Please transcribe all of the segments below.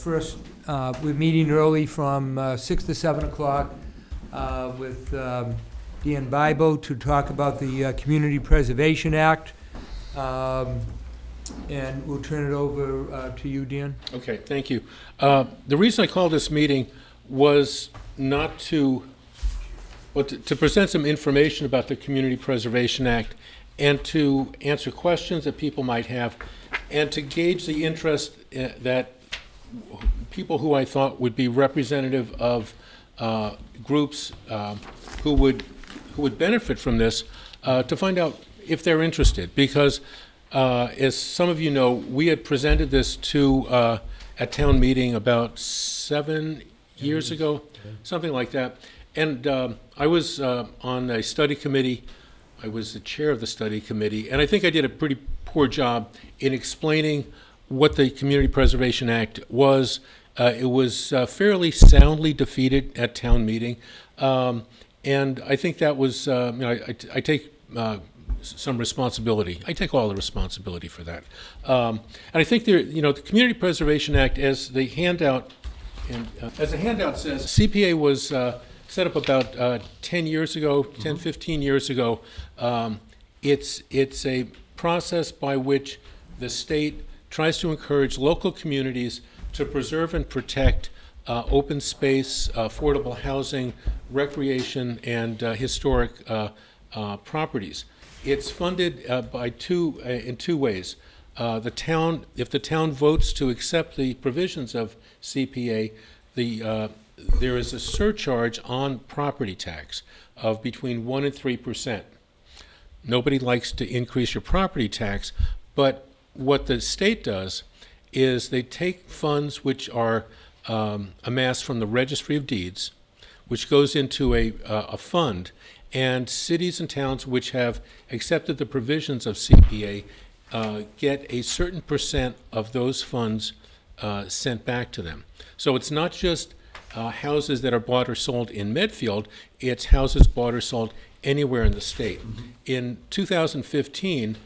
First, we're meeting early from 6 to 7 o'clock with Dan Bibo to talk about the Community Preservation Act. And we'll turn it over to you, Dan. Okay, thank you. The reason I called this meeting was not to, well, to present some information about the Community Preservation Act and to answer questions that people might have and to gauge the interest that people who I thought would be representative of groups who would benefit from this, to find out if they're interested. Because as some of you know, we had presented this to a town meeting about 7 years ago, something like that. And I was on a study committee. I was the chair of the study committee, and I think I did a pretty poor job in explaining what the Community Preservation Act was. It was fairly soundly defeated at town meeting, and I think that was, I take some responsibility. I take all the responsibility for that. And I think the Community Preservation Act, as the handout, says, CPA was set up about 10 years ago, 10, 15 years ago. It's a process by which the state tries to encourage local communities to preserve and protect open space, affordable housing, recreation, and historic properties. It's funded in two ways. If the town votes to accept the provisions of CPA, there is a surcharge on property tax of between 1% and 3%. Nobody likes to increase your property tax, but what the state does is they take funds which are amassed from the Registry of Deeds, which goes into a fund, and cities and towns which have accepted the provisions of CPA get a certain percent of those funds sent back to them. So it's not just houses that are bought or sold in Medfield, it's houses bought or sold anywhere in the state. Mm-hmm. In 2015,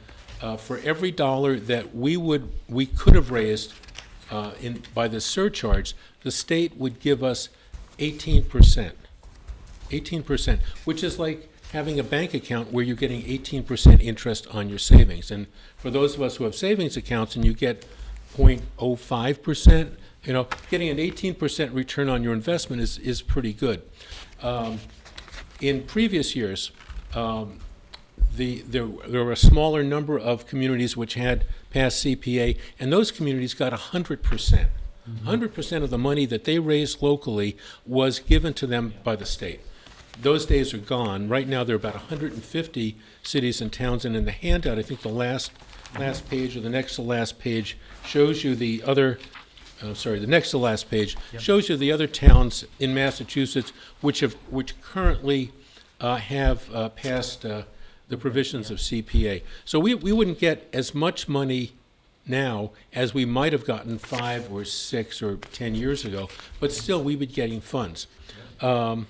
for every dollar that we could have raised by the surcharge, the state would give us 18%. 18%, which is like having a bank account where you're getting 18% interest on your savings. And for those of us who have savings accounts and you get 0.05%, getting an 18% return on your investment is pretty good. In previous years, there were a smaller number of communities which had passed CPA, and those communities got 100%. Mm-hmm. 100% of the money that they raised locally was given to them by the state. Those days are gone. Right now, there are about 150 cities and towns, and in the handout, I think the last page or the next to last page shows you the other. The next to last page shows you the other towns in Massachusetts which currently have passed the provisions of CPA. So we wouldn't get as much money now as we might have gotten 5 or 6 or 10 years ago, but still we would be getting funds. Now,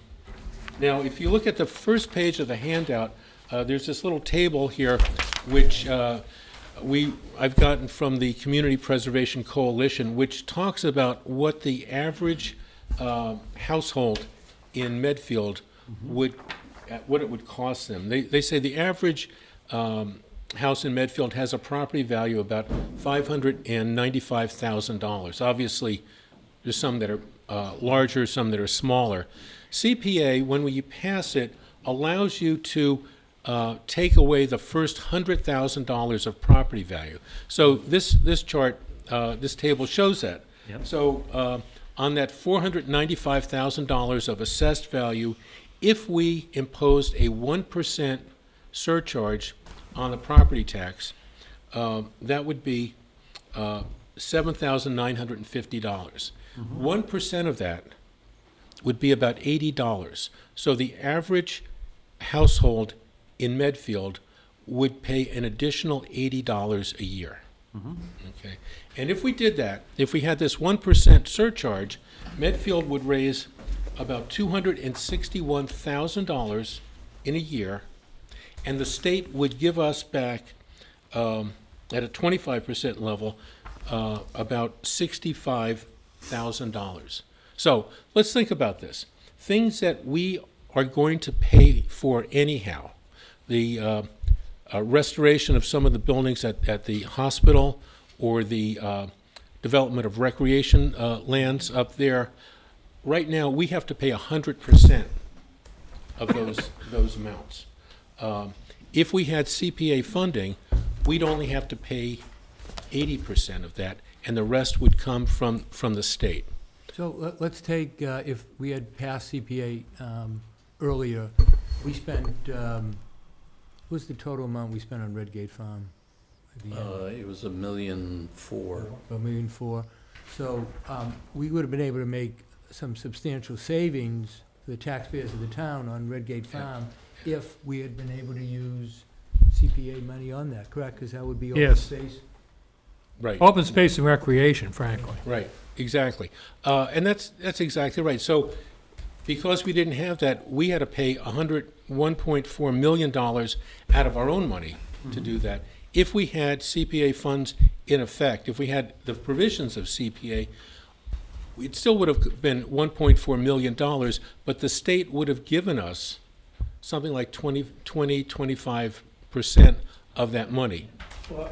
if you look at the first page of the handout, there's this little table here which I've gotten from the Community Preservation Coalition, which talks about what the average household in Medfield what it would cost them. They say the average house in Medfield has a property value about $595,000. Obviously, there's some that are larger, some that are smaller. CPA, when you pass it, allows you to take away the first $100,000 of property value. So this chart, this table shows that. Yep. So on that $495,000 of assessed value, if we imposed a 1% surcharge on the property tax, that would be $7,950. 1% of that would be about $80. So the average household in Medfield would pay an additional $80 a year. Mm-hmm. Okay, and if we did that, if we had this 1% surcharge, Medfield would raise about $261,000 in a year, and the state would give us back, at a 25% level, about $65,000 $20,000. So let's think about this. Things that we are going to pay for anyhow. The restoration of some of the buildings at the hospital, or the development of recreation lands up there. Right now, we have to pay 100% of those amounts. If we had CPA funding, we'd only have to pay 80% of that, and the rest would come from the state. So let's take, if we had passed CPA earlier, we spent, what's the total amount we spent on Redgate Farm? at the end? It was $1.4 million. $1.4 million. So we would have been able to make some substantial savings for the taxpayers of the town on Redgate Farm if we had been able to use CPA money on that, correct? Because that would be open Yes. space. Right. Open space and recreation, frankly. Right, exactly. And that's exactly right. So because we didn't have that, we had to pay $1.4 million out of our own money to do that. If we had CPA funds in effect, if we had the provisions of CPA, it still would have been $1.4 million, but the state would have given us something like 25% of that money. Well, I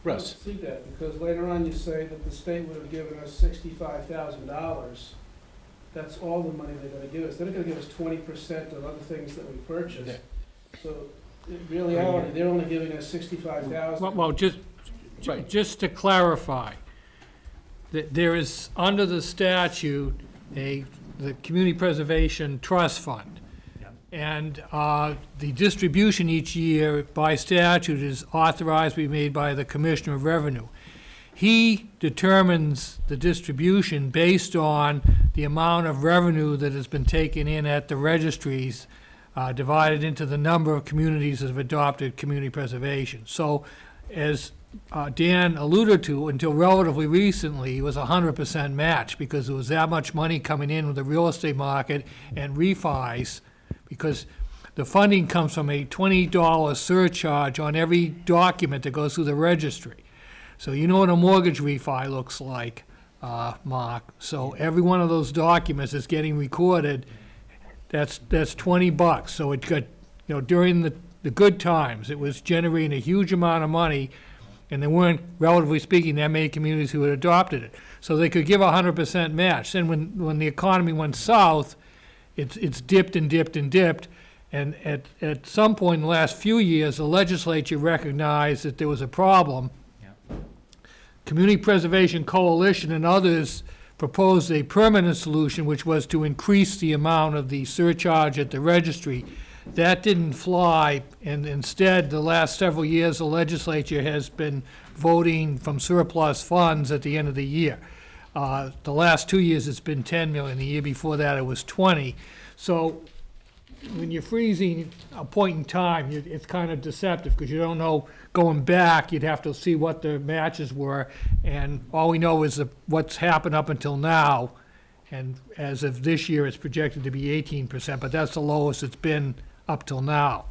Russ? don't see that, because later on you say that the state would have given us $65,000. That's all the money they're gonna give us. They're not gonna give us 20% of other things that we purchase. Yeah. So in reality, they're only giving us $65,000. Well, Right. just to clarify, that there is, under the statute, the Community Preservation Trust Fund. And the distribution each year by statute is authorized to be made by the Commissioner of Revenue. He determines the distribution based on the amount of revenue that has been taken in at the registries, divided into the number of communities that have adopted community preservation. So, as Dan alluded to, until relatively recently, it was 100% match, because there was that much money coming in with the real estate market and refis, because the funding comes from a $20 surcharge on every document that goes through the registry. So you know what a mortgage refi looks like, Mark. So every one of those documents that's getting recorded, that's $20. So it got, during the good times, it was generating a huge amount of money, and there weren't, relatively speaking, that many communities who had adopted it. So they could give a 100% match. Then when the economy went south, it's dipped and dipped and dipped, and at some point in the last few years, the legislature recognized that there was a problem. Community Preservation Coalition and others proposed a permanent solution, which was to increase the amount of the surcharge at the registry. That didn't fly, and instead, the last several years, the legislature has been voting from surplus funds at the end of the year. The last 2 years, it's been 10 million. The year before that, it was 20. So when you're freezing a point in time, it's kind of deceptive, because you don't know, going back, you'd have to see what the matches were, and all we know is what's happened up until now, and as of this year, it's projected to be 18%, but that's the lowest it's been up till now.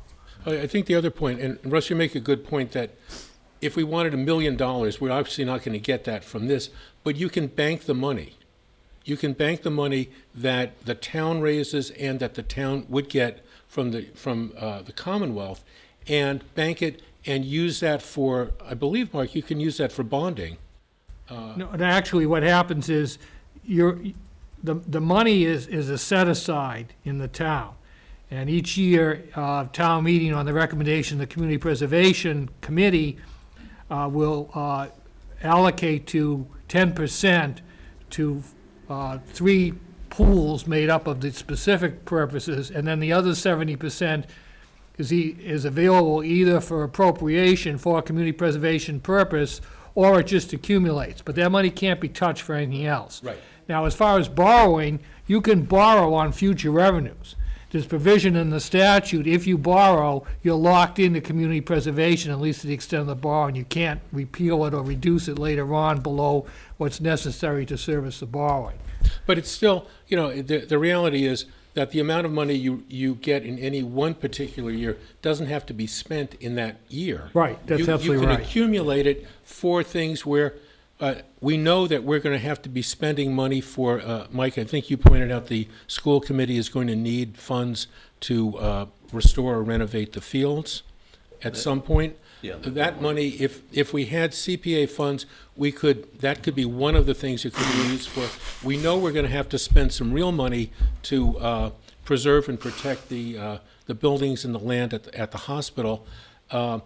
I think the other point, and Russ, you make a good point, that if we wanted $1 million, we're obviously not going to get that from this, but you can bank the money. You can bank the money that the town raises and that the town would get from the Commonwealth, and bank it and use that for, I believe, Mark, you can use that for bonding. No, and actually, what happens is, the money is a set-aside in the town. And each year, town meeting, on the recommendation of the Community Preservation Committee, will allocate to 10% to 3 pools made up of the specific purposes, and then the other 70% is available either for appropriation for a community preservation purpose, or it just accumulates. But that money can't be touched for anything else. Right. Now, as far as borrowing, you can borrow on future revenues. There's provision in the statute, if you borrow, you're locked into community preservation, at least to the extent of the borrowing. You can't repeal it or reduce it later on below what's necessary to service the borrowing. But it's still, the reality is that the amount of money you get in any one particular year doesn't have to be spent in that year. Right, that's absolutely You right. can accumulate it for things where We know that we're going to have to be spending money for, Mike, I think you pointed out the school committee is going to need funds to restore or renovate the fields at some point. Yeah. That money, if we had CPA funds, that could be one of the things it could be used for. We know we're going to have to spend some real money to preserve and protect the buildings and the land at the hospital. But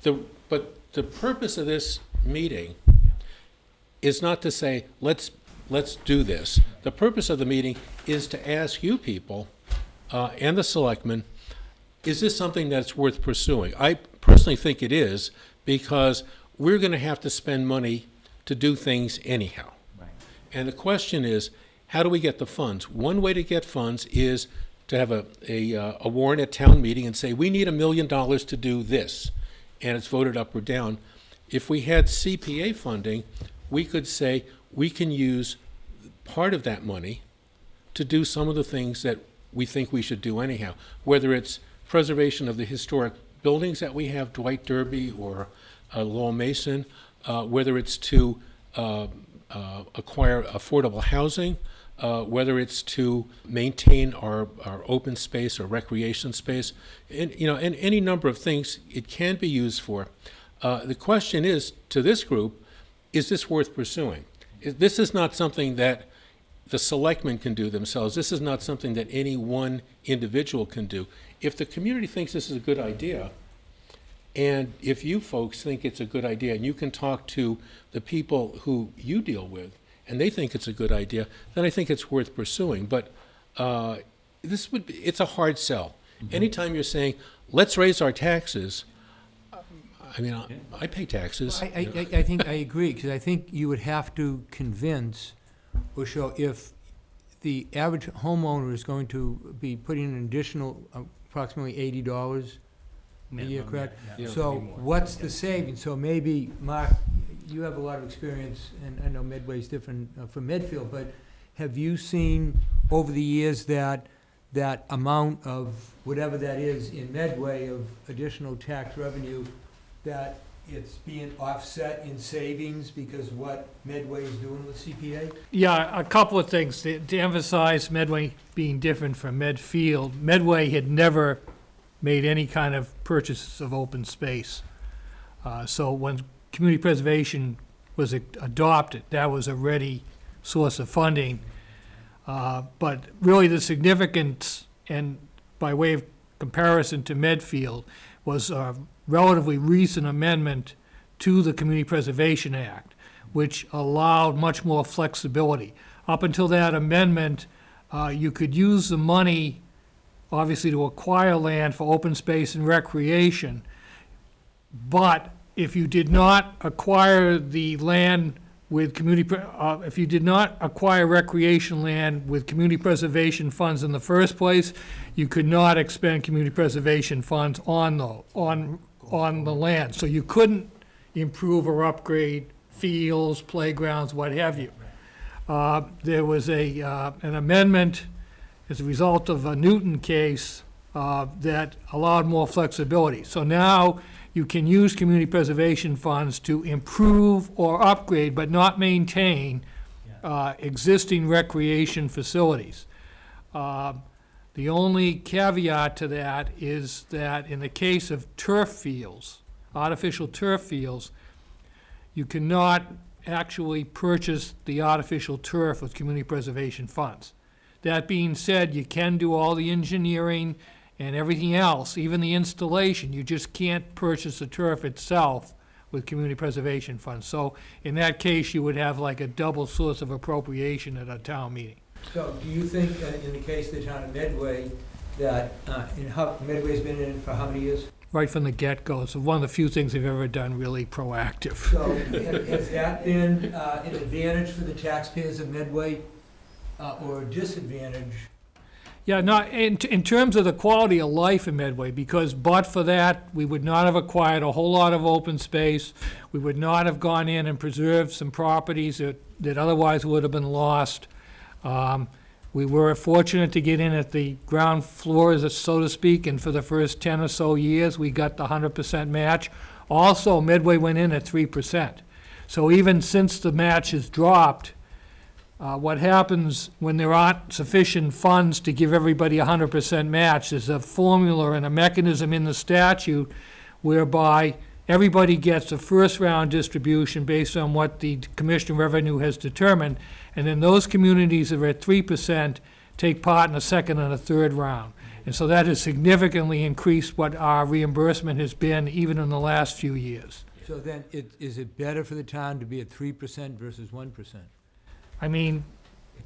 the purpose of this meeting is not to say, let's do this. The purpose of the meeting is to ask you people and the selectmen, is this something that's worth pursuing? I personally think it is, because we're going to have to spend money to do things anyhow. Right. And the question is, how do we get the funds? One way to get funds is to have a warrant at town meeting and say, we need $1 million to do this, and it's voted up or down. If we had CPA funding, we could say we can use part of that money to do some of the things that we think we should do anyhow, whether it's preservation of the historic buildings that we have, Dwight Derby or Lowell Mason, whether it's to acquire affordable housing, whether it's to maintain our open space or recreation space, and any number of things it can be used for. The question is, to this group, is this worth pursuing? This is not something that the selectmen can do themselves. This is not something that any one individual can do. If the community thinks this is a good idea, and if you folks think it's a good idea, and you can talk to the people who you deal with, and they think it's a good idea, then I think it's worth pursuing. But it's a hard sell. Mm-hmm. Anytime you're saying, let's raise our taxes, I pay taxes. I think I agree, because I think you would have to convince or show, if the average homeowner is going to be putting an additional approximately $80 a year, correct? Yeah. So what's the savings? So maybe, Mark, you have a lot of experience, and I know Medway's different from Medfield, but have you seen over the years that amount of whatever that is in Medway of additional tax revenue, that it's being offset in savings because what Medway is doing with CPA? Yeah, a couple of things. To emphasize Medway being different from Medfield, Medway had never made any kind of purchases of open space. So when community preservation was adopted, that was a ready source of funding. But really the significance, and by way of comparison to Medfield, was a relatively recent amendment to the Community Preservation Act, which allowed much more flexibility. Up until that amendment, you could use the money, obviously, to acquire land for open space and recreation, but if you did not acquire the land with if you did not acquire recreation land with community preservation funds in the first place, you could not expend community preservation funds on the land. So you couldn't improve or upgrade fields, playgrounds, what have you. There was an amendment as a result of a Newton case that allowed more flexibility. So now you can use community preservation funds to improve or upgrade, but not maintain existing recreation facilities. The only caveat to that is that in the case of turf fields, artificial turf fields, you cannot actually purchase the artificial turf with community preservation funds. That being said, you can do all the engineering and everything else, even the installation. You just can't purchase the turf itself with community preservation funds. So in that case, you would have like a double source of appropriation at a town meeting. So do you think, in the case of the town of Medway, that, Medway's been in it for how many years? Right from the get-go. It's one of the few things they've ever done really proactive. So has that been an advantage for the taxpayers of Medway, or a disadvantage? Yeah, in terms of the quality of life in Medway, because but for that, we would not have acquired a whole lot of open space. We would not have gone in and preserved some properties that otherwise would have been lost. We were fortunate to get in at the ground floors, so to speak, and for the first 10 or so years, we got the 100% match. Also, Medway went in at 3%. So even since the match has dropped, what happens when there aren't sufficient funds to give everybody a 100% match, there's a formula and a mechanism in the statute whereby everybody gets a first-round distribution based on what the Commission of Revenue has determined, and then those communities that are at 3% take part in a second and a third round. And so that has significantly increased what our reimbursement has been even in the last few years. So then, is it better for the town to be at 3% versus 1%? I mean,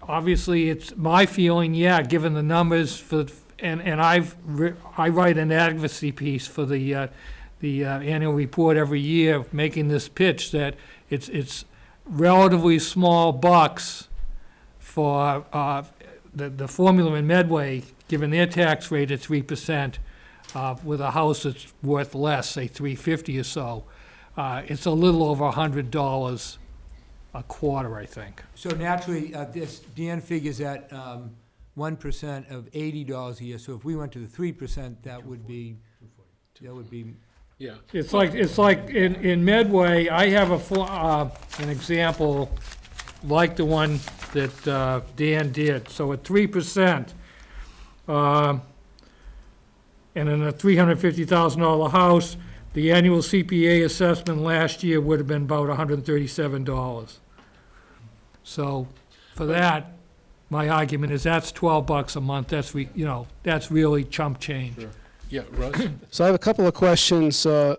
obviously, it's my feeling, yeah, given the numbers for, and I write an advocacy piece for the annual report every year, making this pitch that it's relatively small bucks for the formula in Medway, given their tax rate at 3%, with a house that's worth less, say $350 or so. It's a little over $100 a quarter, I think. So naturally, Dan figures at 1% of $80 a year, so if we went to the 3%, that would be, Yeah. It's like in Medway, I have an example like the one that Dan did. So at 3%, and in a $350,000 house, the annual CPA assessment last year would have been about $137. So for that, my argument is that's $12 a month. That's that's really chump change. Sure. Yeah, Russ? So I have a couple of questions on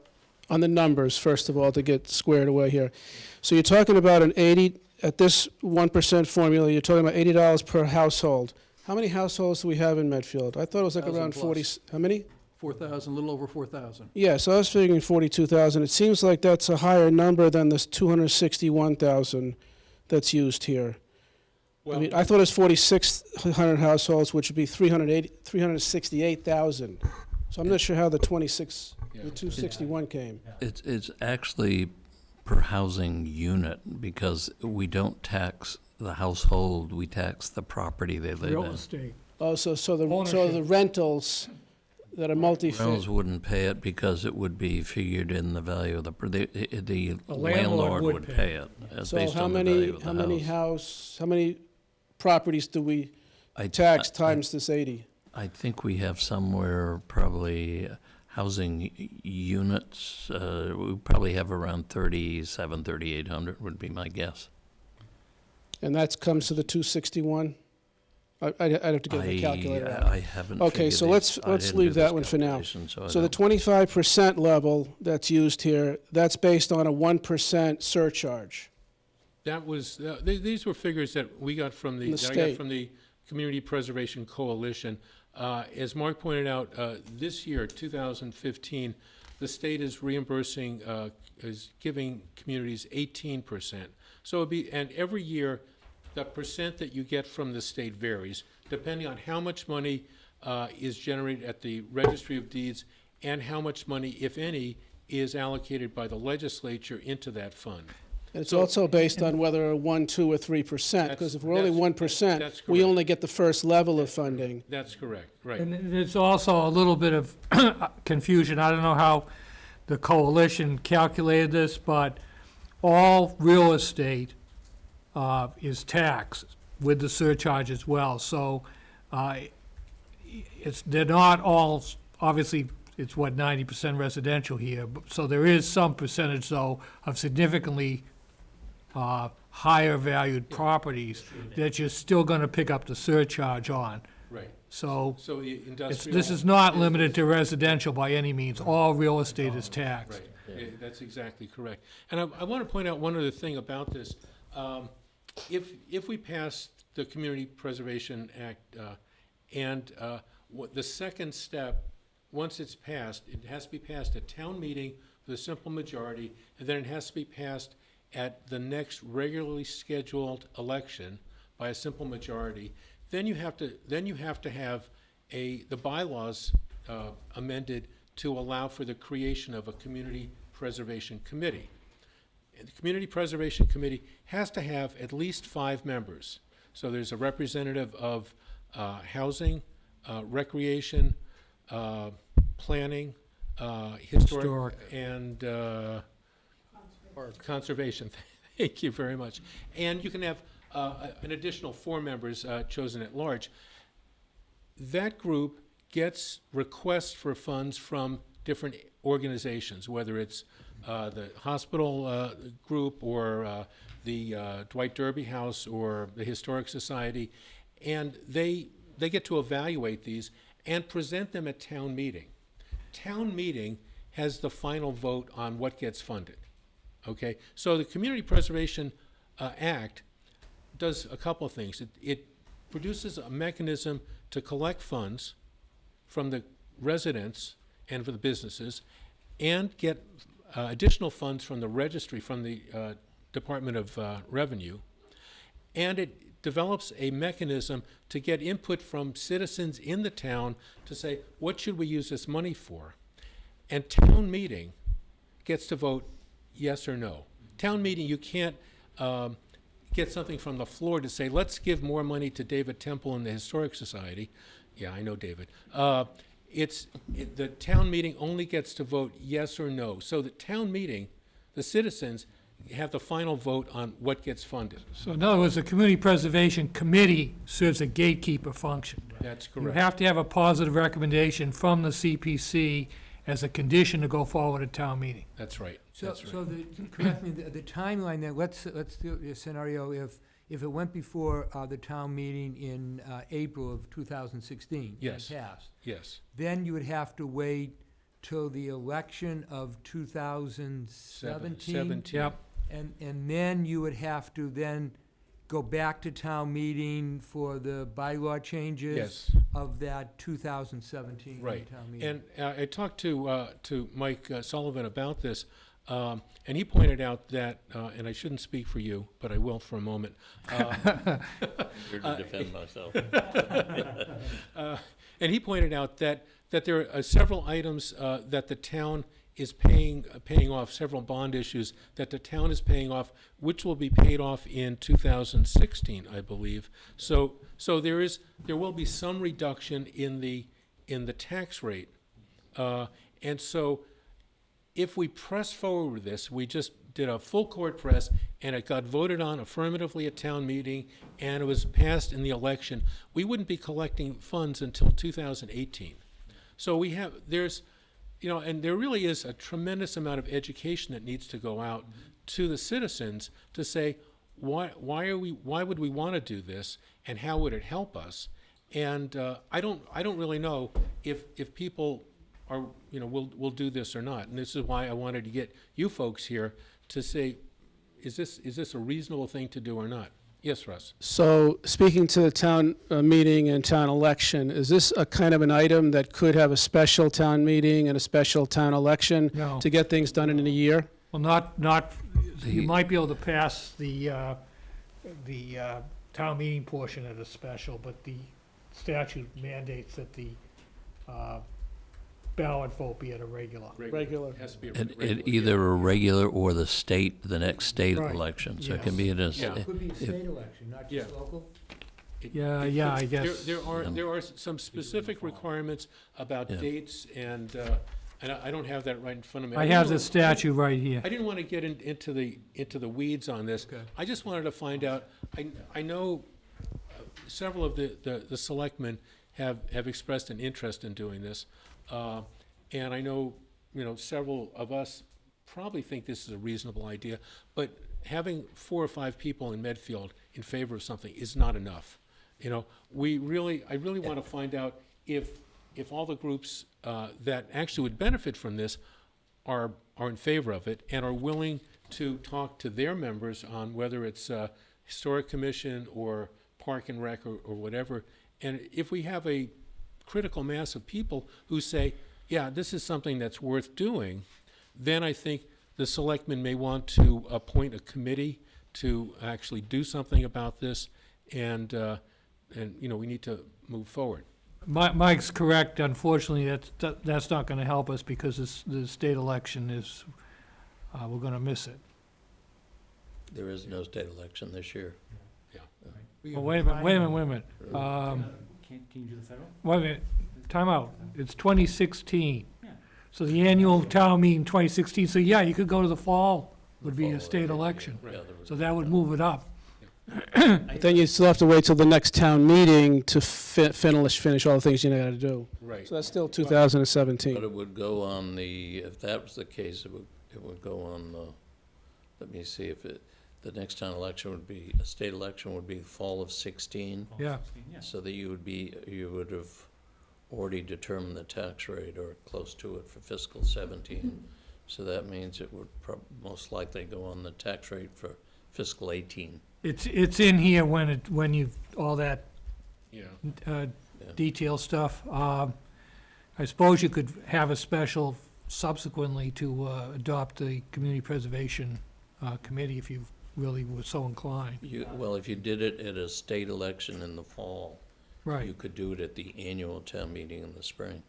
the numbers, first of all, to get squared away here. So you're talking about at this 1% formula, you're talking about $80 per household. How many households do we have in Medfield? I thought it was like 1,000 around 40, plus. how many? 4,000, a little over 4,000. Yeah, so I was figuring 42,000. It seems like that's a higher number than this 261,000 that's used here. Well, I mean, I thought it was 4,600 households, which would be 368,000. So I'm not sure how the 261 came. It's actually per housing unit, because we don't tax the household, we tax the property they live Real in. estate. Oh, so the Ownership. rentals that are multi-family. Rentals wouldn't pay it because it would be figured in the value of the landlord landlord would would pay pay it So based how on the value many, of how the many house. how many properties do we I- tax I- times this 80? I think we have somewhere probably housing units, we probably have around 3,800 would be my guess. And that comes to the 261? I'd have to get the calculator out. I haven't Okay, figured so these- let's I didn't leave do that this one for now. calculation, I So the don't- 25% level that's used here, that's based on a 1% surcharge. that was, these were figures that we got from From the that I got state. from the Community Preservation Coalition. As Mark pointed out, this year, 2015, the state is reimbursing, is giving communities 18%. So it'd be, and every year, the percent that you get from the state varies, depending on how much money is generated at the Registry of Deeds and how much money, if any, is allocated by the legislature into that fund. And it's So- also based on whether a 1, 2, or 3%, because if we're only That's- 1%, that's we correct. only get the first level of funding. That's correct, right. And there's also a little bit of confusion. I don't know how the coalition calculated this, but all real estate is taxed with the surcharge as well. So they're not all, obviously, it's 90% residential here. So there is some percentage, though, of significantly higher valued properties that you're still going to pick up the surcharge on. Right. So So the industrial. this is not limited to residential by any means. All real estate is taxed. Right, yeah, that's exactly correct. And I want to point out one other thing about this. If we pass the Community Preservation Act, the second step, once it's passed, it has to be passed at town meeting with a simple majority, and then it has to be passed at the next regularly scheduled election by a simple majority. Then you have to have the bylaws amended to allow for the creation of a Community Preservation Committee. And the Community Preservation Committee has to have at least 5 members. So there's a representative of housing, recreation, planning, historic, Historic. and conservation. Thank you very much. And you can have an additional 4 members chosen at large. That group gets requests for funds from different organizations, whether it's the hospital group or the Dwight Derby House or the Historic Society, and they get to evaluate these and present them at town meeting. Town meeting has the final vote on what gets funded. Okay, so the Community Preservation Act does a couple of things. It produces a mechanism to collect funds from the residents and for the businesses, and get additional funds from the registry, from the Department of Revenue, and it develops a mechanism to get input from citizens in the town to say, what should we use this money for? And town meeting gets to vote yes or no. Town meeting, you can't get something from the floor to say, let's give more money to David Temple and the Historic Society. Yeah, I know David. The town meeting only gets to vote yes or no. So the town meeting, the citizens, have the final vote on what gets funded. So in other words, the Community Preservation Committee serves a gatekeeper function. That's You correct. have to have a positive recommendation from the CPC as a condition to go forward at town meeting. That's right. So, That's right. so correct me, the timeline there, let's do a scenario if it went before the town meeting in April of 2016. Yes. And passed, Yes. then you would have to wait till the election of 2017. 17. Yep. And then you would have to then go back to town meeting for the bylaw changes Yes. of that 2017 Right. town meeting. And I talked to Mike Sullivan about this, and he pointed out that, and I shouldn't speak for you, but I will for a moment. Here to defend myself. And he pointed out that there are several items that the town is paying off, several bond issues that the town is paying off, which will be paid off in 2016, I believe. So there will be some reduction in the tax rate, and so if we press forward with this, we just did a full court press, and it got voted on affirmatively at town meeting, and it was passed in the election, we wouldn't be collecting funds until 2018. So there's, and there really is a tremendous amount of education that needs to go out to the citizens to say, why would we want to do this, and how would it help us? And I don't really know if people are, will do this or not. And this is why I wanted to get you folks here to say, is this a reasonable thing to do or not? Yes, Russ. So, speaking to the town meeting and town election, is this a kind of an item that could have a special town meeting and a special town election No. to get things done in a year? Well, not, you The- might be able to pass the town meeting portion at a special, but the statute mandates that the ballot vote be at a regular. Regular. Has to be a It regular. either a regular or the next state Right. election, so it Yes. can be in a, Yeah. It could be a state election, not just Yeah. local? Yeah, I guess. There are some specific requirements about Yeah. dates, and I don't have that right in front of me. I have the statute right here. I didn't want to get into the weeds on this. Okay. I just wanted to find out, I know several of the selectmen have expressed an interest in doing this. And I know, several of us probably think this is a reasonable idea, but having 4 or 5 people in Medfield in favor of something is not enough. I really want to find out if all the groups that actually would benefit from this are in favor of it and are willing to talk to their members on whether it's Historic Commission or Park and Rec or whatever. And if we have a critical mass of people who say, yeah, this is something that's worth doing, then I think the selectmen may want to appoint a committee to actually do something about this, and we need to move forward. Mike's correct. Unfortunately, that's not going to help us because the state election is, we're going to miss it. there is no state election this year. Well, wait a minute. Can you do the federal? Wait a minute, time out. It's 2016. So the annual town meeting 2016, so yeah, you could go to the fall would be a Follow state it, yeah, election. yeah, there would So be- that would move it up. But then you still have to wait till the next town meeting to finish all the things you gotta do. Right. So that's still But 2017. it would go on the, if that was the case, it would go on the, let me see, if it, the next town election would be, a state election would be fall of 16, Yeah. so that you would have already determined the tax rate or close to it for fiscal 17. So that means it would most likely go on the tax rate for fiscal 18. It's in here when you, all that Yeah. detail stuff. I suppose you could have a special subsequently to adopt the Community Preservation Committee if you really were so inclined. Well, if you did it at a state election in the fall, you Right, could do it at the annual town meeting in the spring.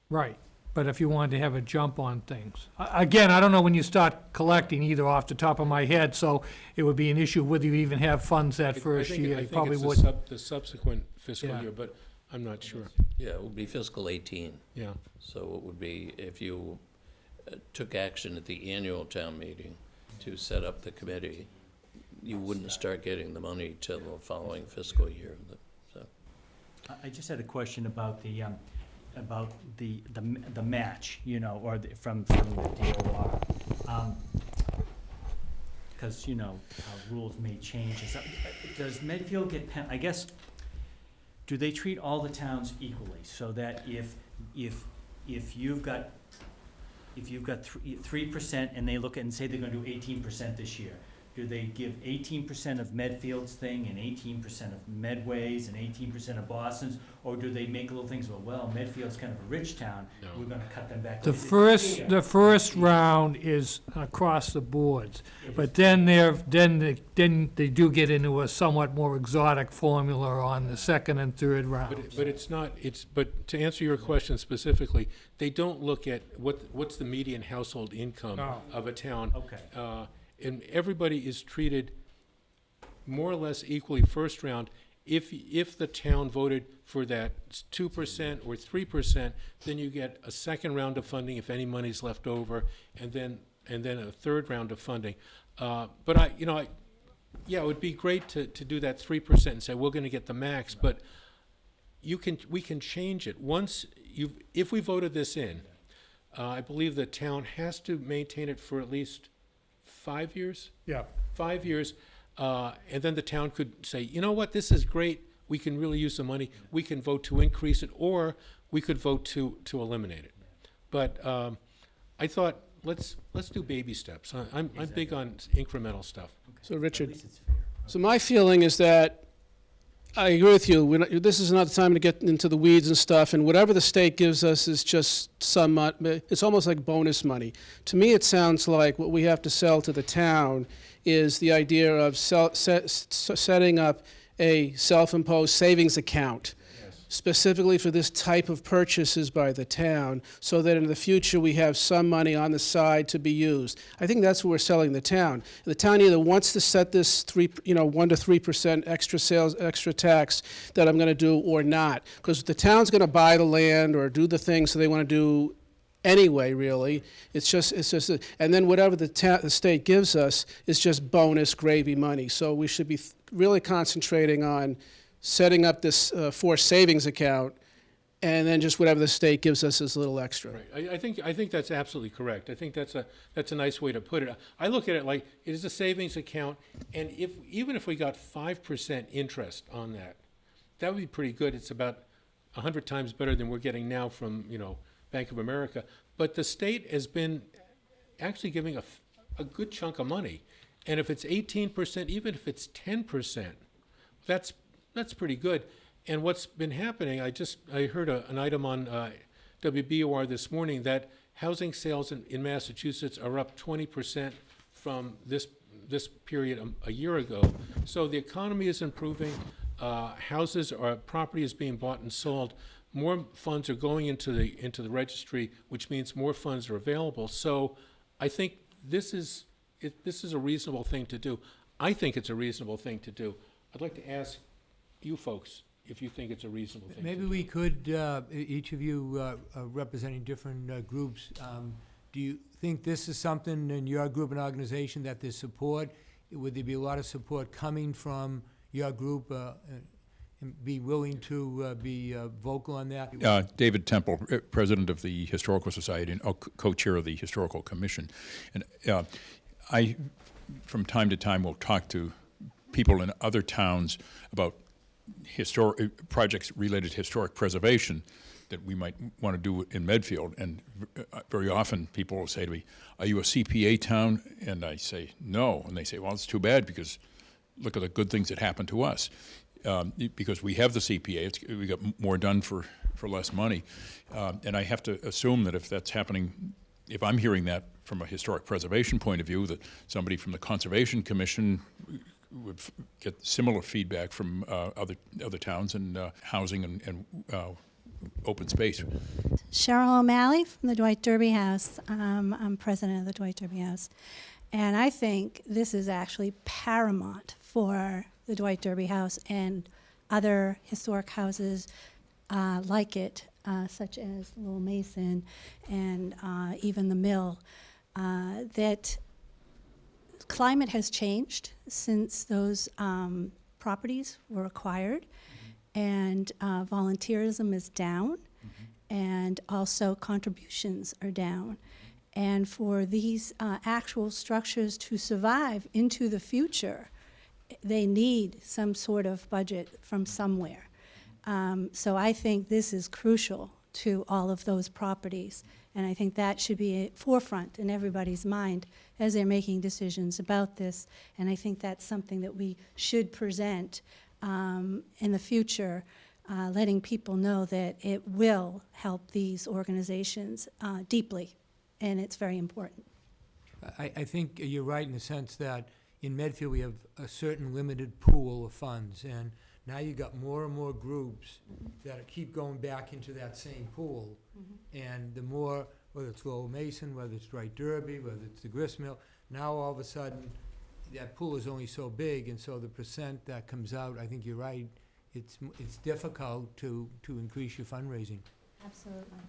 right. But if you wanted to have a jump on things. Again, I don't know when you start collecting either off the top of my head, so it would be an issue whether you even have funds that first year. You probably it's wouldn't. the subsequent fiscal Yeah. year, but I'm not sure. Yeah, it would be fiscal 18. Yeah. So it would be, if you took action at the annual town meeting to set up the committee, you wouldn't start getting the money till the following fiscal year. I just had a question about the match, you know, or from the DOR. Because, you know, how rules may change. Does Medfield get, I guess, do they treat all the towns equally? So that if you've got 3% and they look at and say they're gonna do 18% this year, do they give 18% of Medfield's thing and 18% of Medway's and 18% of Boston's? Or do they make little things, well, Medfield's kind of a rich town, No. we're gonna cut them back? The Is it first, fair? the first round is across the boards. But then they do get into a somewhat more exotic formula on the second and third rounds. But it's not, but to answer your question specifically, they don't look at what's the median household income Oh. of a town. Okay. And everybody is treated more or less equally first round. If the town voted for that 2% or 3%, then you get a second round of funding if any money's left over, and then a third round of funding. But yeah, it would be great to do that 3% and say, we're gonna get the max, but we can change it. If we voted this in, I believe the town has to maintain it for at least 5 years? Yeah. 5 years, and then the town could say, you know what, this is great, we can really use the money, we can vote to increase it, or we could vote to eliminate it. But I thought, let's do baby steps. I'm big on incremental stuff. So At Richard, least it's fair. so my feeling is that, I agree with you, this is not the time to get into the weeds and stuff, and whatever the state gives us is just it's almost like bonus money. To me, it sounds like what we have to sell to the town is the idea of setting up a self-imposed savings account specifically for this type of purchases by the town, so that in the future we have some money on the side to be used. I think that's what we're selling the town. The town either wants to set this 1 to 3% extra sales, extra tax that I'm going to do, or not, because the town's going to buy the land or do the things that they want to do anyway. Really, it's just, and then whatever the state gives us is just bonus gravy money. So we should be really concentrating on setting up this forced savings account, and then just whatever the state gives us is a little extra. Right. I think that's absolutely correct. I think that's a nice way to put it. I look at it like it is a savings account, and even if we got 5% interest on that, that would be pretty good. It's about 100 times better than we're getting now from Bank of America. But the state has been actually giving a good chunk of money, and if it's 18%, even if it's 10%, that's pretty good. And what's been happening, I heard an item on WBOR this morning that housing sales in Massachusetts are up 20% from this period a year ago. So the economy is improving. Property is being bought and sold. More funds are going into the registry, which means more funds are available. So I think this is a reasonable thing to do. I think it's a reasonable thing to do. I'd like to ask you folks if you think it's a reasonable thing. Maybe we could, each of you representing different groups, do you think this is something in your group and organization that there's support? Would there be a lot of support coming from your group, and be willing to be vocal on that? David Temple, President of the Historical Society and co-chair of the Historical Commission. And I, from time to time, will talk to people in other towns about projects related to historic preservation that we might want to do in Medfield. And very often people will say to me, "Are you a CPA town?" And I say, "No." And they say, "Well, it's too bad, because look at the good things that happen to us." Because we have the CPA, we got more done for less money. And I have to assume that if that's happening, if I'm hearing that from a historic preservation point of view, that somebody from the Conservation Commission would get similar feedback from other towns and housing and open space. Cheryl O'Malley from the Dwight Derby House. I'm president of the Dwight Derby House. And I think this is actually paramount for the Dwight Derby House and other historic houses like it, such as Lowell Mason and even the Mill, that climate has changed since those properties were acquired, and volunteerism is down, and also contributions are down. And for these actual structures to survive into the future, they need some sort of budget from somewhere. So I think this is crucial to all of those properties, and I think that should be a forefront in everybody's mind as they're making decisions about this. And I think that's something that we should present in the future, letting people know that it will help these organizations deeply, and it's very important. I think you're right in the sense that in Medfield, we have a certain limited pool of funds, and now you've got more and more groups that keep going back into that same pool. And the more, whether it's Lowell Mason, whether it's Dwight Derby, whether it's the grist mill, now all of a sudden, that pool is only so big, and so the percent that comes out, I think you're right, it's difficult to increase your fundraising. Absolutely.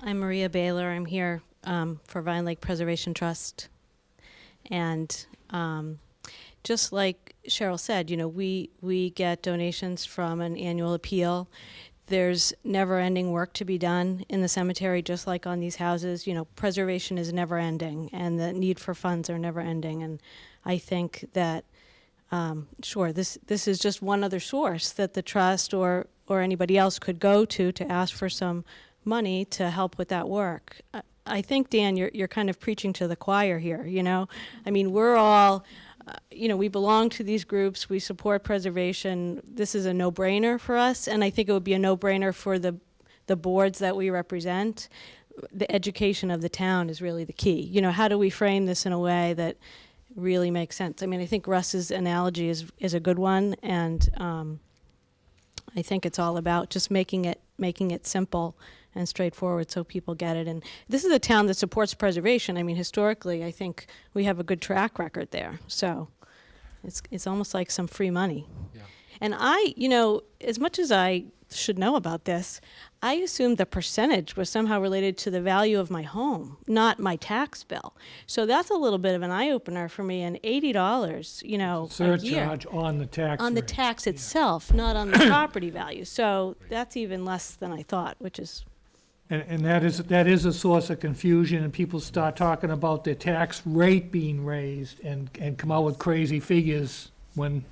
I'm Maria Baylor. I'm here for Vine Lake Preservation Trust. And just like Cheryl said, you know, we get donations from an annual appeal. There's never-ending work to be done in the cemetery, just like on these houses. You know, preservation is never-ending, and the need for funds are never-ending. And I think that, sure, this is just one other source that the trust or anybody else could go to ask for some money to help with that work. I think, Dan, you're kind of preaching to the choir here, you know? I mean, we're all, you know, we belong to these groups, we support preservation. This is a no-brainer for us, and I think it would be a no-brainer for the boards that we represent. The education of the town is really the key. You know, how do we frame this in a way that really makes sense? I mean, I think Russ's analogy is a good one, and I think it's all about just making it simple and straightforward so people get it. And this is a town that supports preservation. I mean, historically, I think we have a good track record there. So it's almost like some free money. Yeah. And I, you know, as much as I should know about this, I assumed the percentage was somehow related to the value of my home, not my tax bill. So that's a little bit of an eye-opener for me. And $80, you know, a year. Surcharge on the tax On the rate. tax itself, not on the property value. So that's even less than I thought, which is, And that is a source of confusion, and people start talking about their tax rate being raised and come out with crazy figures when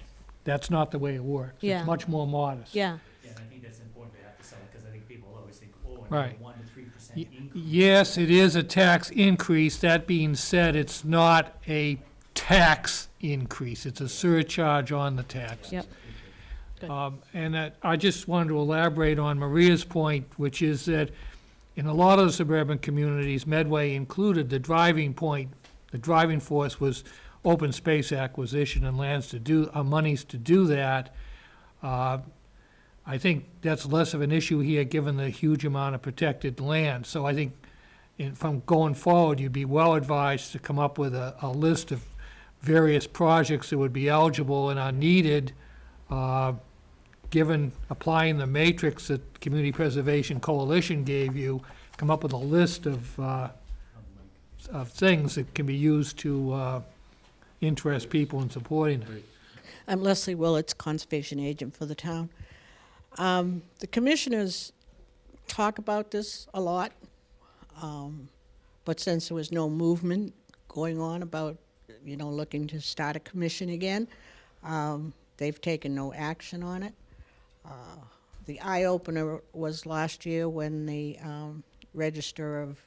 that's not the way it works. Yeah. It's much more modest. yeah. Yeah, and I think that's important to have to sell it, because I think people always think, oh, Right. another 1 to 3% Y- increase. Yes, it is a tax increase. That being said, it's not a tax increase. It's a surcharge on the tax. Yep. Good. And I just wanted to elaborate on Maria's point, which is that in a lot of the suburban communities, Medway included, the driving force was open space acquisition and monies to do that. I think that's less of an issue here, given the huge amount of protected land. So I think from going forward, you'd be well advised to come up with a list of various projects that would be eligible and are needed, given applying the matrix that Community Preservation Coalition gave you, come up with a list of of things that can be used to interest people in supporting it. Right. I'm Leslie Willits, conservation agent for the town. The commissioners talk about this a lot, but since there was no movement going on about, looking to start a commission again, they've taken no action on it. The eye-opener was last year when the Register of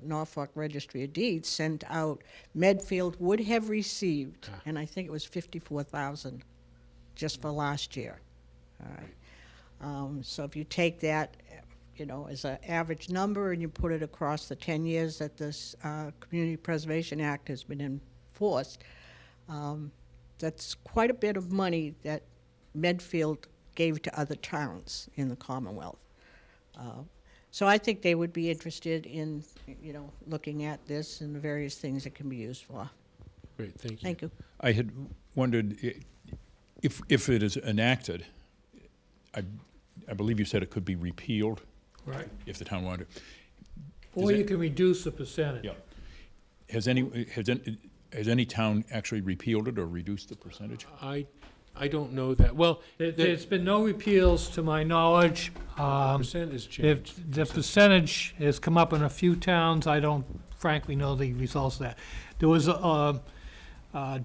Norfolk Registry of Deeds sent out, Medfield would have received, and I think it was $54,000 just for last year. All right. So if you take that, as an average number and you put it across the 10 years that this Community Preservation Act has been enforced, that's quite a bit of money that Medfield gave to other towns in the Commonwealth. So I think they would be interested in, looking at this and the various things it can be used for. Great, thank you. Thank you. I had wondered if it is enacted, I believe you said it could be repealed Right. if the town wanted. Or you can reduce the percentage. Yeah. Has any town actually repealed it or reduced the percentage? I don't know that. Well, There's been no repeals to my knowledge. percent has changed. If the percentage has come up in a few towns, I don't frankly know the results of that. There was,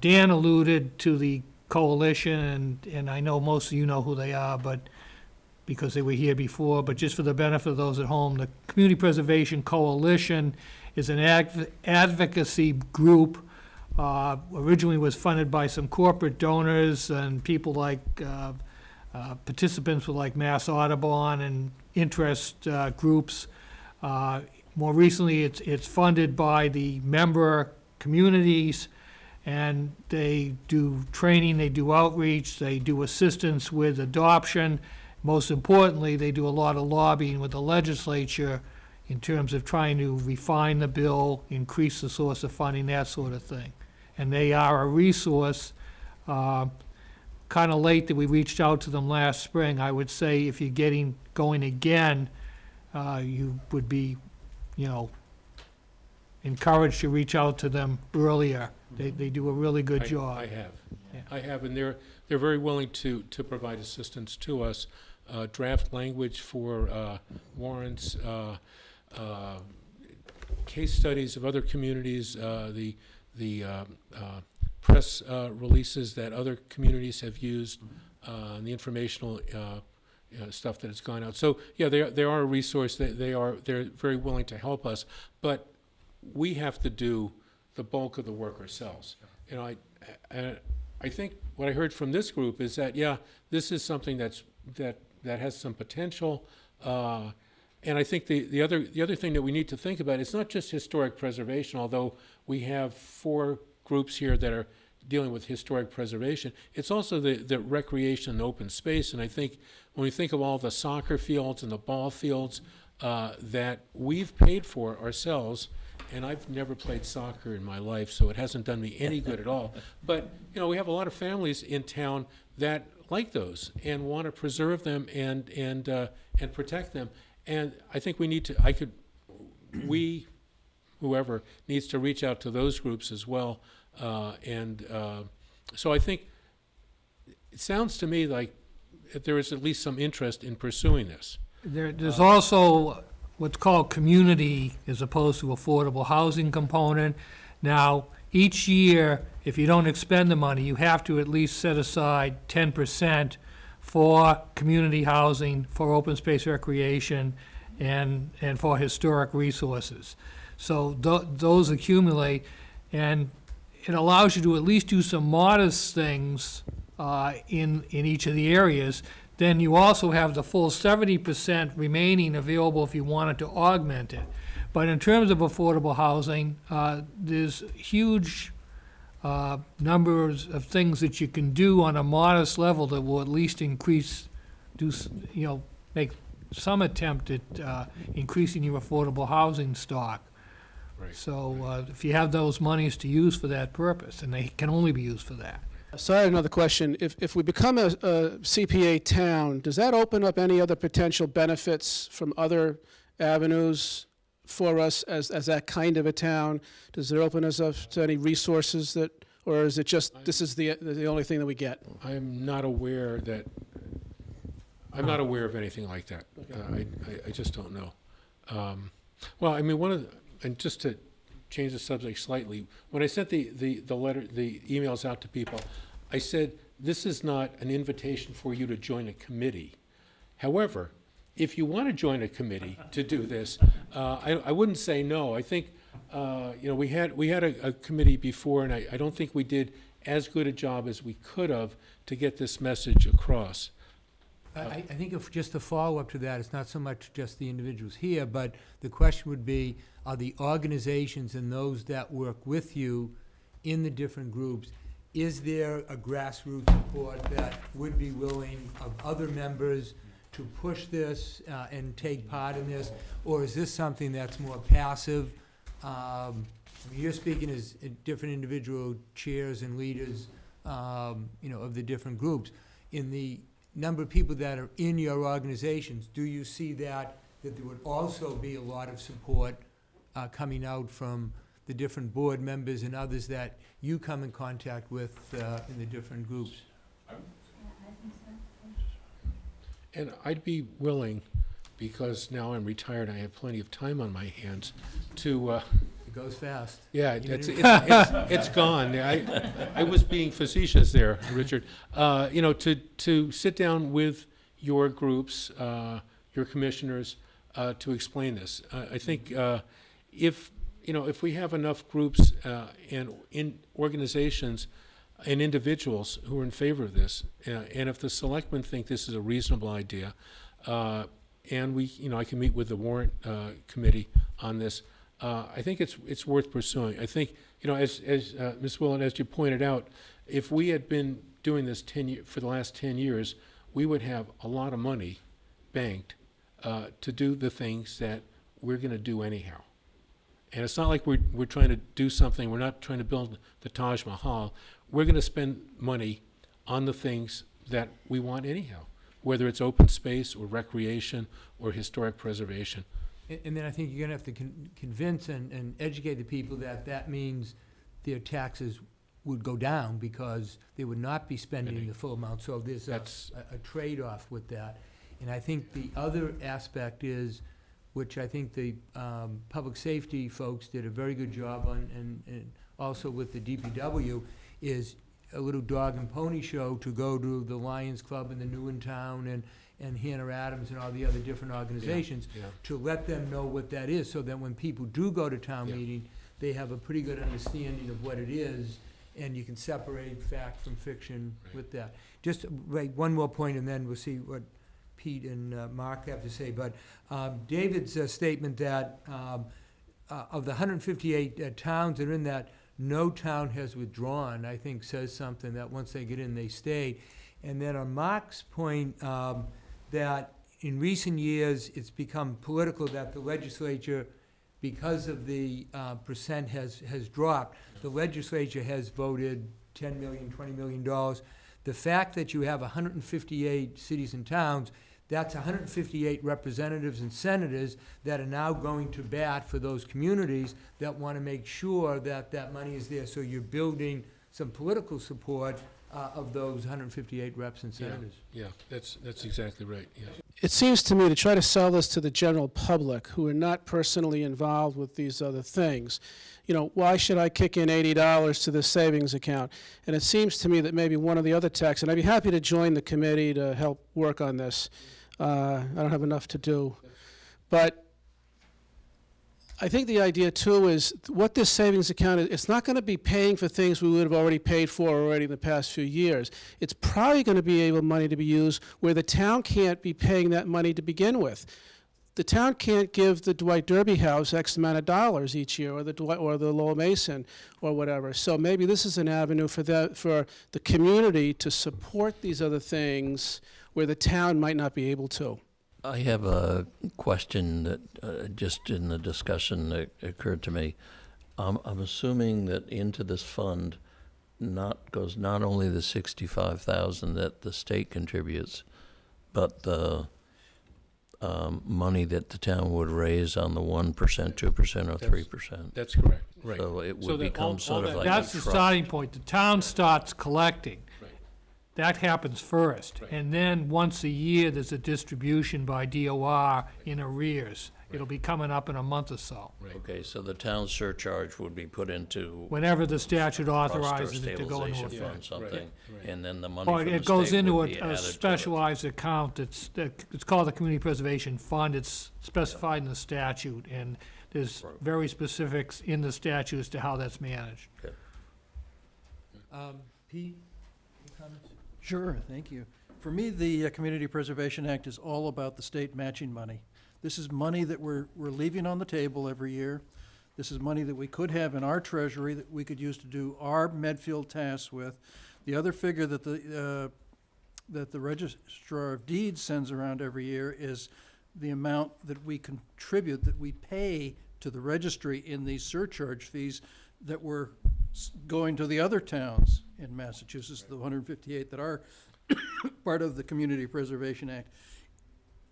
Dan alluded to the coalition, and I know most of you know who they are, but because they were here before, but just for the benefit of those at home, the Community Preservation Coalition is an advocacy group. Originally was funded by some corporate donors and people like, participants were like Mass Audubon and interest groups. More recently, it's funded by the member communities, and they do training, they do outreach, they do assistance with adoption. Most importantly, they do a lot of lobbying with the legislature in terms of trying to refine the bill, increase the source of funding, that sort of thing. And they are a resource. Kind of late that we reached out to them last spring. I would say if you're going again, you would be, encouraged to reach out to them earlier. They do a really good job. I have. Yeah. I have, and they're very willing to provide assistance to us. Draft language for warrants, case studies of other communities, the press releases that other communities have used, and the informational stuff that has gone out. So yeah, they are a resource. They're very willing to help us, but we have to do the bulk of the work ourselves. I think what I heard from this group is that this is something that has some potential. And I think the other thing that we need to think about, it's not just historic preservation, although we have 4 groups here that are dealing with historic preservation. It's also the recreation and open space. And I think when we think of all the soccer fields and the ball fields that we've paid for ourselves, and I've never played soccer in my life, so it hasn't done me any good at all. But, we have a lot of families in town that like those and want to preserve them and protect them. And I think we need to, whoever needs to reach out to those groups as well. So I think it sounds to me like there is at least some interest in pursuing this. There's also what's called community as opposed to affordable housing component. Now, each year, if you don't expend the money, you have to at least set aside 10% for community housing, for open space recreation, and for historic resources. So those accumulate, and it allows you to at least do some modest things in each of the areas. Then you also have the full 70% remaining available if you wanted to augment it. But in terms of affordable housing, there's huge numbers of things that you can do on a modest level that will at least make some attempt at increasing your affordable housing stock. Right. So if you have those monies to use for that purpose, and they can only be used for that. So I have another question. If we become a CPA town, does that open up any other potential benefits from other avenues for us as that kind of a town? Does it open us up to any resources that, or is it just, this is the only thing that we get? I'm not aware of anything like that. I just don't know. Well, I mean, and just to change the subject slightly, when I sent the emails out to people, I said, this is not an invitation for you to join a committee. However, if you want to join a committee to do this, I wouldn't say no. I think, we had a committee before, and I don't think we did as good a job as we could have to get this message across. I think if just a follow-up to that, it's not so much just the individuals here, but the question would be, are the organizations and those that work with you in the different groups, is there a grassroots support that would be willing of other members to push this and take part in this? Or is this something that's more passive? I mean, you're speaking as different individual chairs and leaders, of the different groups. In the number of people that are in your organizations, do you see that there would also be a lot of support coming out from the different board members and others that you come in contact with in the different groups? And I'd be willing, because now I'm retired, I have plenty of time on my hands, to, It goes fast. yeah, it's gone. I was being facetious there, Richard. To sit down with your groups, your commissioners, to explain this. I think if we have enough groups and in organizations and individuals who are in favor of this, and if the selectmen think this is a reasonable idea, and I can meet with the warrant committee on this, I think it's worth pursuing. I think, as Ms. Willen, as you pointed out, if we had been doing this for the last 10 years, we would have a lot of money banked to do the things that we're going to do anyhow. And it's not like we're trying to do something, we're not trying to build the Taj Mahal. We're going to spend money on the things that we want anyhow, whether it's open space or recreation or historic preservation. And then I think you're going to have to convince and educate the people that means their taxes would go down because they would not be spending the full amount. So there's a trade-off with that. And I think the other aspect is, which I think the public safety folks did a very good job on, and also with the DPW, is a little dog and pony show to go to the Lions Club in the New in Town and Hannah Adams and all the other different organizations to let them know what that is, so that when people do go to town meeting, they have a pretty good understanding of what it is, and you can separate fact from fiction with that. Just one more point, and then we'll see what Pete and Mark have to say. But David's statement that of the 158 towns that are in that, no town has withdrawn, I think says something, that once they get in, they stay. And then on Mark's point, that in recent years, it's become political that the legislature, because of the percent has dropped, the legislature has voted $10 million, $20 million. The fact that you have 158 cities and towns, that's 158 representatives and senators that are now going to bat for those communities that want to make sure that that money is there. So you're building some political support of those 158 reps and senators. Yeah, that's exactly right, yeah. It seems to me to try to sell this to the general public who are not personally involved with these other things. Why should I kick in $80 to the savings account? And it seems to me that maybe one of the other tax, and I'd be happy to join the committee to help work on this. I don't have enough to do. But I think the idea, too, is what this savings account is, it's not going to be paying for things we would have already paid for already in the past few years. It's probably going to be able money to be used where the town can't be paying that money to begin with. The town can't give the Dwight Derby House X amount of dollars each year, or the Lowell Mason, or whatever. So maybe this is an avenue for the community to support these other things where the town might not be able to. I have a question that just in the discussion that occurred to me. I'm assuming that into this fund goes not only the $65,000 that the state contributes, but the money that the town would raise on the 1%, 2%, or 3%. That's correct, right. So it So would that become all sort of that- like a That's the trust. starting point. The town starts collecting. Right. That happens first. Right. And then, once a year, there's a distribution by DOR in arrears. It'll be coming up in a month or so, Okay, so the town surcharge would be put into whenever the statute trust or authorizes it to go into stabilization effect. fund, something, right. and then the money Or from the it goes state into would be a added to it. specialized account it's called the Community Preservation Fund. It's specified in the statute, and there's Right. very specifics in the statute as to how that's managed. Pete, any comments? Sure, thank you. For me, the Community Preservation Act is all about the state matching money. This is money that we're leaving on the table every year. This is money that we could have in our treasury that we could use to do our Medfield tasks with. The other figure that the Registrar of Deeds sends around every year is the amount that we contribute, that we pay to the registry in these surcharge fees that were going to the other towns in Massachusetts, the 158 that are part of the Community Preservation Act.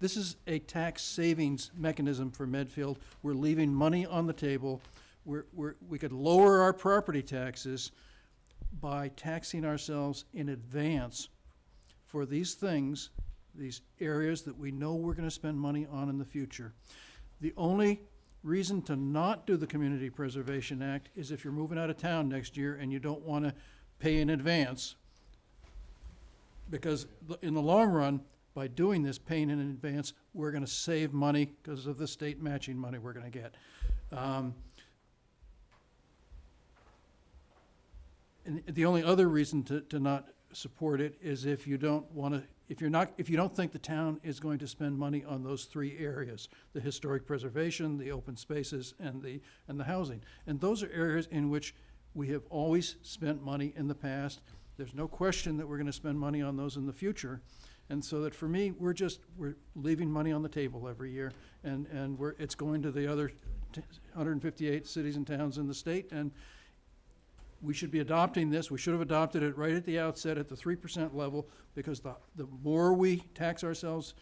This is a tax savings mechanism for Medfield. We're leaving money on the table. We could lower our property taxes by taxing ourselves in advance for these things, these areas that we know we're going to spend money on in the future. The only reason to not do the Community Preservation Act is if you're moving out of town next year and you don't want to pay in advance. Because in the long run, by doing this, paying in advance, we're going to save money because of the state matching money we're going to get. And the only other reason to not support it is if you don't want to, if you don't think the town is going to spend money on those three areas: the historic preservation, the open spaces, and the housing. And those are areas in which we have always spent money in the past. There's no question that we're going to spend money on those in the future. And so that for me, we're leaving money on the table every year, and it's going to the other 158 cities and towns in the state, and we should be adopting this. We should have adopted it right at the outset at the 3% level, because the more we tax ourselves,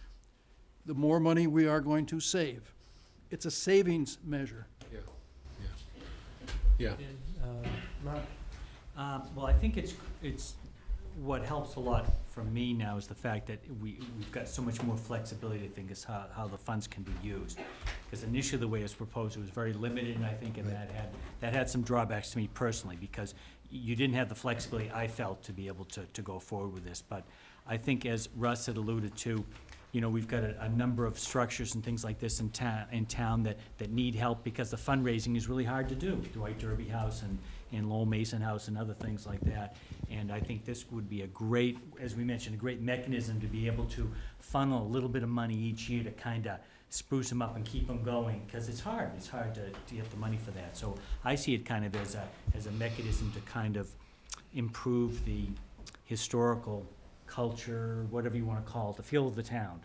the more money we are going to save. It's a savings measure. Yeah. And, Mark? Well, I think it's what helps a lot for me now is the fact that we've got so much more flexibility, I think, is how the funds can be used. Because initially, the way it was proposed, it was very limited, and I think that had some drawbacks to me personally, because you didn't have the flexibility I felt to be able to go forward with this. But I think, as Russ had alluded to, we've got a number of structures and things like this in town that need help, because the fundraising is really hard to do. Dwight Derby House and Lowell Mason House and other things like that. And I think this would be a great, as we mentioned, a great mechanism to be able to funnel a little bit of money each year to kind of spruce them up and keep them going, because it's hard to get the money for that. So I see it kind of as a mechanism to kind of improve the historical culture, whatever you want to call it, the feel of the town,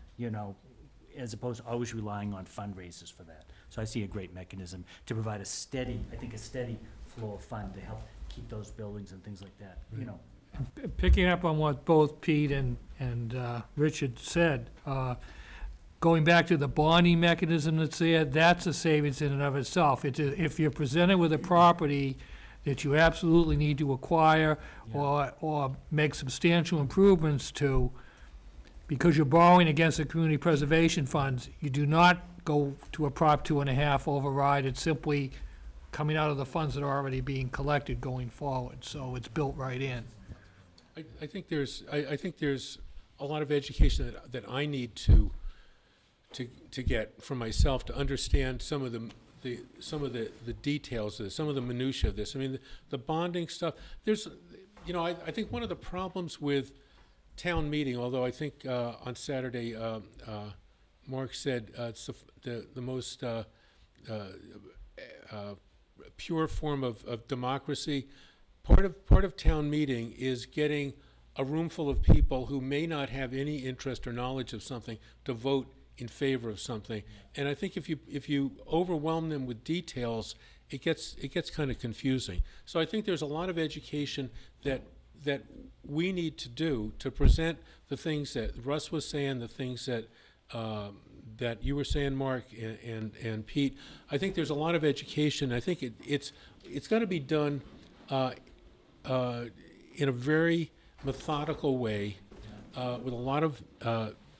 as opposed to always relying on fundraisers for that. So I see a great mechanism to provide a steady flow of fund to help keep those buildings and things like that, Picking up on what both Pete and Richard said, going back to the bonding mechanism that's there, that's a savings in and of itself. If you're presented with a property that you absolutely need to acquire or make substantial improvements to, because you're borrowing against the community preservation funds, you do not go to a Prop 2.5 override. It's simply coming out of the funds that are already being collected going forward. So it's built right in. I think there's a lot of education that I need to get for myself to understand some of the details of this, some of the minutia of this. I mean, the bonding stuff. There's, I think one of the problems with town meeting, although I think on Saturday Mark said it's the most pure form of democracy. Part of town meeting is getting a room full of people who may not have any interest or knowledge of something to vote in favor of something. And I think if you overwhelm them with details, it gets kind of confusing. So I think there's a lot of education that we need to do to present the things that Russ was saying, the things that that you were saying, Mark and Pete, I think there's a lot of education. I think it's got to be done in a very methodical way, with a lot of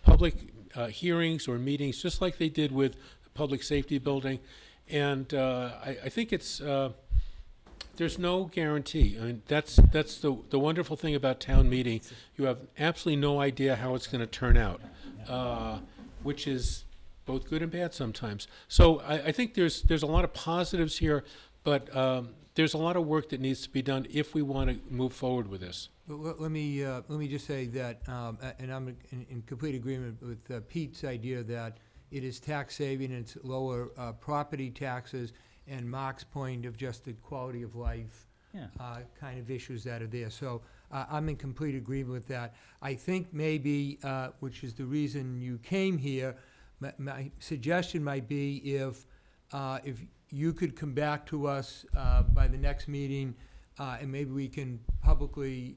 public hearings or meetings, just like they did with the public safety building. And I think it's there's no guarantee. I mean, that's the wonderful thing about town meeting. You have absolutely no idea how it's going to turn out, which is both good and bad sometimes. So I think there's a lot of positives here, but there's a lot of work that needs to be done if we want to move forward with this. Well, let me just say that, and I'm in complete agreement with Pete's idea that it is tax saving, and it's lower property taxes, and Mark's point of just the quality of life Yeah. kind of issues that are there. So I'm in complete agreement with that. I think maybe, which is the reason you came here, my suggestion might be if you could come back to us by the next meeting, and maybe we can publicly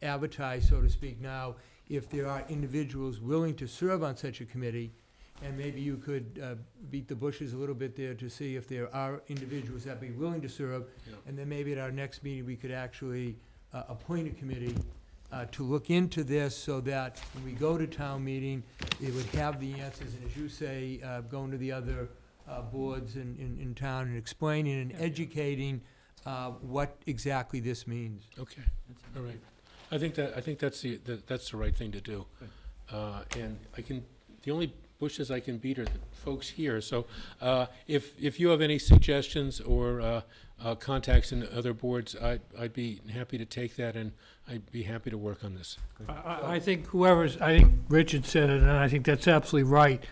advertise, so to speak, now, if there are individuals willing to serve on such a committee, and maybe you could beat the bushes a little bit there to see if there are individuals that be willing to serve, Yeah. and then maybe at our next meeting, we could actually appoint a committee to look into this, so that when we go to town meeting, it would have the answers, and as you say, going to the other boards in town and explaining and educating what exactly this means. Okay, all right. I think that's the right thing to do. And the only bushes I can beat are the folks here. So if you have any suggestions or contacts in other boards, I'd be happy to take that, and I'd be happy to work on this. I think I think Richard said it, and I think that's absolutely right.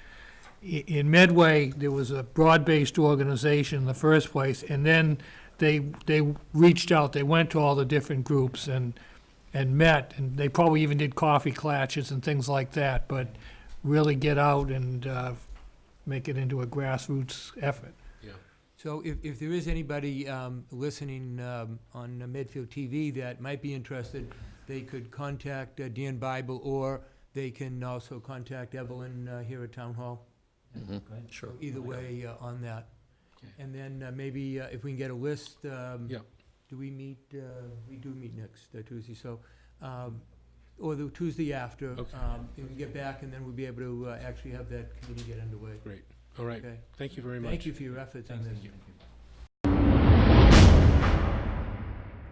In Medway, there was a broad-based organization in the first place, and then they reached out, they went to all the different groups and met, and they probably even did coffee clatches and things like that, but really get out and make it into a grassroots effort. Yeah. So if there is anybody listening on Medfield TV that might be interested, they could contact Dan Bible, or they can also contact Evelyn here at Town Hall. Mhm. So either way on that. Okay. And then maybe if we can get a list, Yeah. do we meet, we do meet next Tuesday, so, or the Tuesday after. Okay. We can get back, and then we'll be able to actually have that committee get underway. Great. All right. Okay. Thank you very much. Thank you for your efforts on this.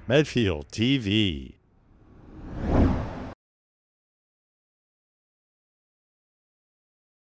Medfield TV.